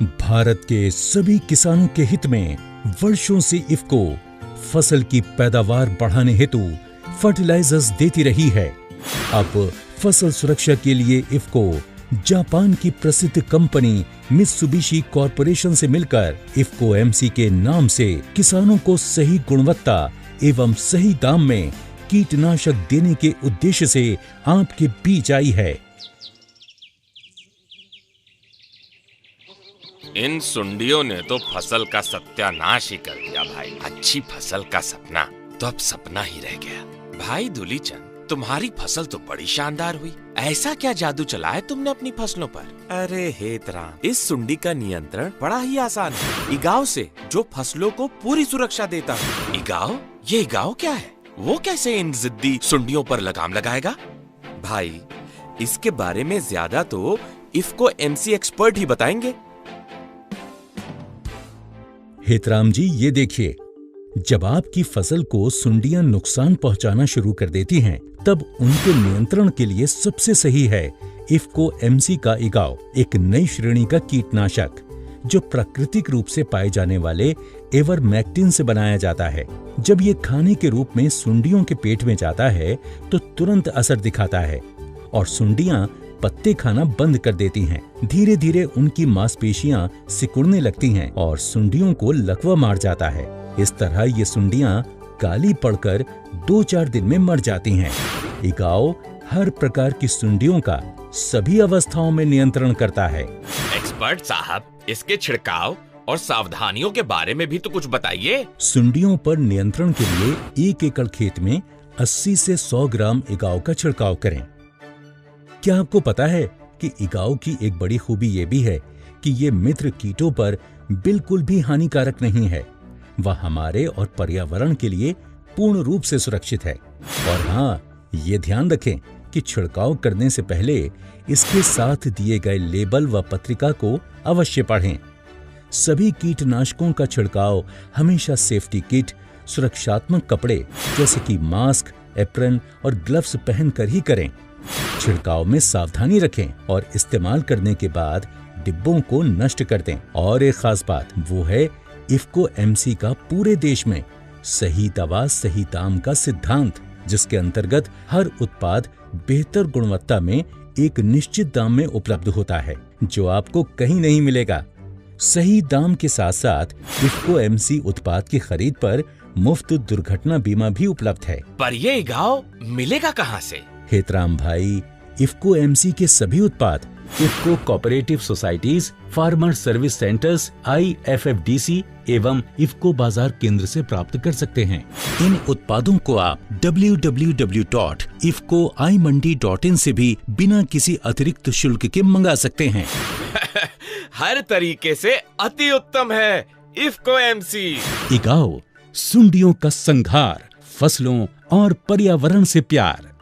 भारत के सभी किसानों के हित में वर्षों से इफको फसल की पैदावार बढ़ाने हेतु फर्टिलाइजर्स देती रही है। अब फसल सुरक्षा के लिए इफको जापान की प्रसिद्ध कंपनी मित्सुबिशी कॉरपोरेशन से मिलकर इफको एमसी के नाम से किसानों को सही गुणवत्ता एवं सही दाम में कीटनाशक देने के उद्देश्य से आपके बीच आई है। इन सुंडियों ने तो फसल का सत्यानाश ही कर दिया भाई। अच्छी फसल का सपना तो अब सपना ही रह गया। भाई धुलीचंद, तुम्हारी फसल तो बड़ी शानदार हुई। ऐसा क्या जादू चलाया तुमने अपनी फसलों पर? अरे हेतराम, इस सुंडी का नियंत्रण बड़ा ही आसान है। इगाव से, जो फसलों को पूरी सुरक्षा देता है। इगाव? ये इगाव क्या है? वो कैसे इन जिद्दी सुंडियों पर लगाम लगाएगा? भाई, इसके बारे में ज्यादा तो इफको एमसी एक्सपर्ट ही बताएंगे। हेतराम जी, ये देखिए, जब आपकी फसल को सुंडियां नुकसान पहुंचाना शुरू कर देती हैं, तब उनके नियंत्रण के लिए सबसे सही है इफको एमसी का इगाव, एक नई श्रेणी का कीटनाशक जो प्राकृतिक रूप से पाए जाने वाले एवरमेक्टिन से बनाया जाता है। जब ये खाने के रूप में सुंडियों के पेट में जाता है तो तुरंत असर दिखाता है और सुंडियां पत्ते खाना बंद कर देती हैं। धीरे धीरे उनकी मांसपेशियां सिकुड़ने लगती हैं और सुंडियों को लकवा मार जाता है। इस तरह ये सुंडियां काली पड़कर 2-4 दिन में मर जाती हैं। इगाव हर प्रकार की सुंडियों का सभी अवस्थाओं में नियंत्रण करता है। एक्सपर्ट साहब, इसके छिड़काव और सावधानियों के बारे में भी तो कुछ बताइए। सुंडियों पर नियंत्रण के लिए 1 एकड़ खेत में 80 से 100 ग्राम इगाव का छिड़काव करें। क्या आपको पता है कि इगाव की एक बड़ी खूबी ये भी है कि ये मित्र कीटों पर बिल्कुल भी हानिकारक नहीं है। वह हमारे और पर्यावरण के लिए पूर्ण रूप से सुरक्षित है। और हाँ, ये ध्यान रखें कि छिड़काव करने से पहले इसके साथ दिए गए लेबल व पत्रिका को अवश्य पढ़ें। सभी कीटनाशकों का छिड़काव हमेशा सेफ्टी किट, सुरक्षात्मक कपड़े जैसे कि मास्क, एप्रन और ग्लव्स पहनकर ही करें। छिड़काव में सावधानी रखें और इस्तेमाल करने के बाद डिब्बों को नष्ट कर दें। और एक खास बात वो है इफको एमसी का पूरे देश में सही दवा सही दाम का सिद्धांत, जिसके अंतर्गत हर उत्पाद बेहतर गुणवत्ता में एक निश्चित दाम में उपलब्ध होता है, जो आपको कहीं नहीं मिलेगा। सही दाम के साथ साथ इफको एमसी उत्पाद की खरीद पर मुफ्त दुर्घटना बीमा भी उपलब्ध है। पर ये इगाव मिलेगा कहाँ से? हेतराम भाई, इफको एमसी के सभी उत्पाद IFFCO cooperative societies, farmer service centres, IFFDC एवं इफको बाजार केंद्र से प्राप्त कर सकते हैं। इन उत्पादों को आप www.ifcoimandi.in से भी बिना किसी अतिरिक्त शुल्क के मंगा सकते हैं। हर तरीके से अति उत्तम है इफको एमसी। इगाव, सुंडियों का संहार, फसलों और पर्यावरण से प्यार।